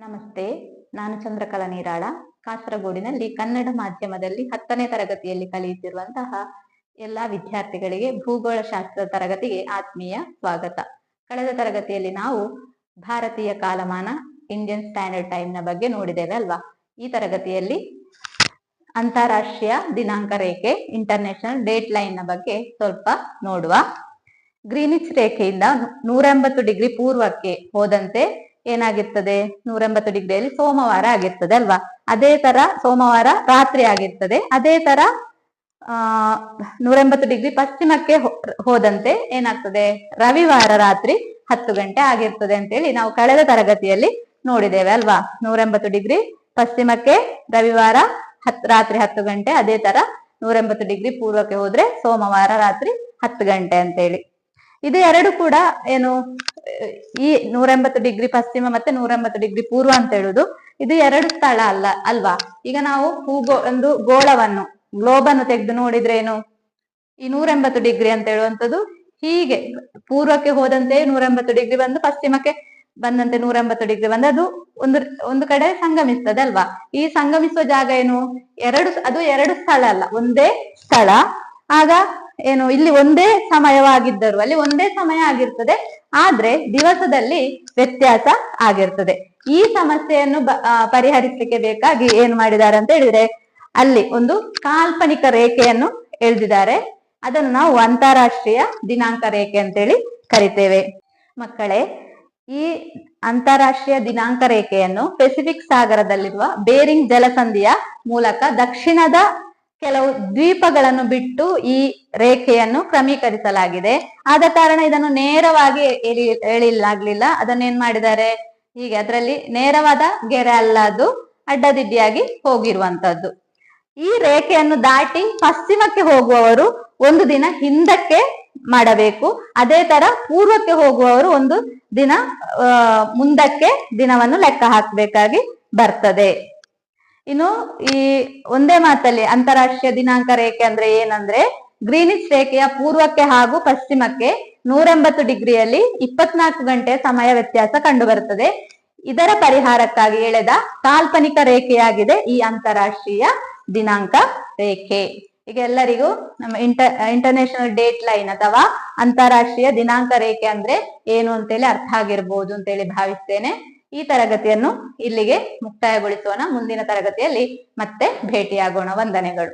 ನಮಸ್ತೆ, ನಾನು ಚಂದ್ರಕಲಾ ನೀರಾಳ. ಕಾಸರಗೋಡಿನಲ್ಲಿ ಕನ್ನಡ ಮಾಧ್ಯಮದಲ್ಲಿ 10ನೇ ತರಗತಿಯಲ್ಲಿ ಕಲಿಯುತ್ತಿರುವಂತಹ ಎಲ್ಲಾ ವಿದ್ಯಾರ್ಥಿಗಳಿಗೆ ಭೂಗೋಳಶಾಸ್ತ್ರ ತರಗತಿಗೆ ಆತ್ಮೀಯ ಸ್ವಾಗತ. ಕಳೆದ ತರಗತಿಯಲ್ಲಿ ನಾವು ಭಾರತೀಯ ಕಾಲಮಾನ ಇಂಡಿಯನ್ ಸ್ಟ್ಯಾಂಡರ್ಡ್ ಟೈಮ್ ನ ಬಗ್ಗೆ ನೋಡಿದ್ದೇವೆ ಅಲ್ವಾ. ಈ ತರಗತಿಯಲ್ಲಿ ಅಂತಾರಾಷ್ಟ್ರೀಯ ದಿನಾಂಕ ರೇಖೆ ಇಂಟರ್ನ್ಯಾಷನಲ್ ಡೇಟ್ ಲೈನ್ ನ ಬಗ್ಗೆ ಸ್ವಲ್ಪ ನೋಡುವ. ಗ್ರೀನಿಚ್ ರೇಖೆಯಿಂದ 180 ಡಿಗ್ರಿ ಪೂರ್ವಕ್ಕೆ ಹೋದಂತೆ ಏನಾಗಿರ್ತದೆ, 180 ಡಿಗ್ರಿಯಲ್ಲಿ ಸೋಮವಾರ ಆಗಿರ್ತದೆ ಅಲ್ವಾ. ಅದೇ ತರ ಸೋಮವಾರ ರಾತ್ರಿ ಆಗಿರ್ತದೆ. ಅದೇ ತರ 180 ಡಿಗ್ರಿ ಪಶ್ಚಿಮಕ್ಕೆ ಹೋದಂತೆ ಏನಾಗ್ತದೆ, ರವಿವಾರ ರಾತ್ರಿ 10 ಗಂಟೆ ಆಗಿರ್ತದೆ ಅಂತೇಳಿ ನಾವು ಕಳೆದ ತರಗತಿಯಲ್ಲಿ ನೋಡಿದ್ದೇವೆ ಅಲ್ವಾ. 180 ಡಿಗ್ರಿ ಪಶ್ಚಿಮಕ್ಕೆ ರವಿವಾರ ರಾತ್ರಿ 10 ಗಂಟೆ, ಅದೇ ತರ 180 ಡಿಗ್ರಿ ಪೂರ್ವಕ್ಕೆ ಹೋದ್ರೆ ಸೋಮವಾರ ರಾತ್ರಿ 10 ಗಂಟೆ ಅಂತೇಳಿ. ಇದು ಎರಡು ಕೂಡ ಏನು, ಈ 180 ಡಿಗ್ರಿ ಪಶ್ಚಿಮ ಮತ್ತೆ 180 ಡಿಗ್ರಿ ಪೂರ್ವ ಅಂತ ಹೇಳುದು ಇದು ಎರಡು ಸ್ಥಳ ಅಲ್ವಾ. ಈಗ ನಾವು ಒಂದು ಗೋಳವನ್ನು ಗ್ಲೋಬ್ ಅನ್ನು ತೆಗೆದು ನೋಡಿದ್ರೆ ಏನು, ಈ 180 ಡಿಗ್ರಿ ಅಂತ ಹೇಳುವಂಥದ್ದು ಹೀಗೆ ಪೂರ್ವಕ್ಕೆ ಹೋದಂತೆ 180 ಡಿಗ್ರಿ ಬಂದು ಪಶ್ಚಿಮಕ್ಕೆ ಬಂದಂತೆ 180 ಡಿಗ್ರಿ ಬಂದು ಅದು ಒಂದು ಕಡೆ ಸಂಗಮಿಸ್ತದೆ ಅಲ್ವಾ. ಈ ಸಂಗಮಿಸುವ ಜಾಗ ಏನು, ಅದು ಎರಡು ಸ್ಥಳ ಅಲ್ಲ, ಒಂದೇ ಸ್ಥಳ. ಆಗ ಏನು, ಇಲ್ಲಿ ಒಂದೇ ಸಮಯವಾಗಿದ್ದರು ಅಲ್ಲಿ ಒಂದೇ ಸಮಯ ಆಗಿರ್ತದೆ, ಆದ್ರೆ ದಿವಸದಲ್ಲಿ ವ್ಯತ್ಯಾಸ ಆಗಿರ್ತದೆ. ಈ ಸಮಸ್ಯೆಯನ್ನು ಪರಿಹರಿಸಲಿಕ್ಕೆ ಬೇಕಾಗಿ ಏನ್ ಮಾಡಿದ್ದಾರೆ ಅಂತ ಹೇಳಿದ್ರೆ, ಅಲ್ಲಿ ಒಂದು ಕಾಲ್ಪನಿಕ ರೇಖೆಯನ್ನು ಎಳೆದಿದ್ದಾರೆ. ಅದನ್ನು ನಾವು ಅಂತಾರಾಷ್ಟ್ರೀಯ ದಿನಾಂಕ ರೇಖೆ ಅಂತೇಳಿ ಕರಿತೇವೆ. ಮಕ್ಕಳೇ, ಈ ಅಂತಾರಾಷ್ಟ್ರೀಯ ದಿನಾಂಕ ರೇಖೆಯನ್ನು ಪೆಸಿಫಿಕ್ ಸಾಗರದಲ್ಲಿರುವ ಬೇರಿಂಗ್ ಜಲಸಂಧಿಯ ಮೂಲಕ ದಕ್ಷಿಣದ ಕೆಲವು ದ್ವೀಪಗಳನ್ನು ಬಿಟ್ಟು ಈ ರೇಖೆಯನ್ನು ಕ್ರಮೀಕರಿಸಲಾಗಿದೆ. ಆದ ಕಾರಣ ಇದನ್ನು ನೇರವಾಗಿ ಎಳಿಲಾಗ್ಲಿಲ್ಲ. ಅದನ್ನೇನ್ ಮಾಡಿದ್ದಾರೆ, ಹೀಗೆ ಅದರಲ್ಲಿ ನೇರವಾದ ಗೆರೆ ಅಲ್ಲ, ಅದು ಅಡ್ಡದಿಡ್ಡಿಯಾಗಿ ಹೋಗಿರುವಂತದ್ದು. ಈ ರೇಖೆಯನ್ನು ದಾಟಿ ಪಶ್ಚಿಮಕ್ಕೆ ಹೋಗುವವರು ಒಂದು ದಿನ ಹಿಂದಕ್ಕೆ ಮಾಡಬೇಕು. ಅದೇ ತರ ಪೂರ್ವಕ್ಕೆ ಹೋಗುವವರು ಒಂದು ದಿನ ಮುಂದಕ್ಕೆ ದಿನವನ್ನು ಲೆಕ್ಕ ಹಾಕಬೇಕಾಗಿ ಬರ್ತದೆ. ಇನ್ನು ಈ ಒಂದೇ ಮಾತಲ್ಲಿ ಅಂತಾರಾಷ್ಟ್ರೀಯ ದಿನಾಂಕ ರೇಖೆ ಅಂದ್ರೆ ಏನಂದ್ರೆ, ಗ್ರೀನಿಚ್ ರೇಖೆಯ ಪೂರ್ವಕ್ಕೆ ಹಾಗೂ ಪಶ್ಚಿಮಕ್ಕೆ 180 ಡಿಗ್ರಿಯಲ್ಲಿ 24 ಗಂಟೆ ಸಮಯ ವ್ಯತ್ಯಾಸ ಕಂಡು ಬರುತ್ತದೆ. ಇದರ ಪರಿಹಾರಕ್ಕಾಗಿ ಎಳೆದ ಕಾಲ್ಪನಿಕ ರೇಖೆಯಾಗಿದೆ ಈ ಅಂತಾರಾಷ್ಟ್ರೀಯ ದಿನಾಂಕ ರೇಖೆ. ಈಗ ಎಲ್ಲರಿಗೂ ನಮ್ಮ ಇಂಟರ್ನ್ಯಾಷನಲ್ ಡೇಟ್ ಲೈನ್ ಅಥವಾ ಅಂತಾರಾಷ್ಟ್ರೀಯ ದಿನಾಂಕ ರೇಖೆ ಅಂದ್ರೆ ಏನು ಅಂತೇಳಿ ಅರ್ಥ ಆಗಿರ್ಬೋದು ಅಂತೇಳಿ ಭಾವಿಸ್ತೇನೆ. ಈ ತರಗತಿಯನ್ನು ಇಲ್ಲಿಗೆ ಮುಕ್ತಾಯಗೊಳಿಸೋಣ. ಮುಂದಿನ ತರಗತಿಯಲ್ಲಿ ಮತ್ತೆ ಭೇಟಿಯಾಗೋಣ. ವಂದನೆಗಳು.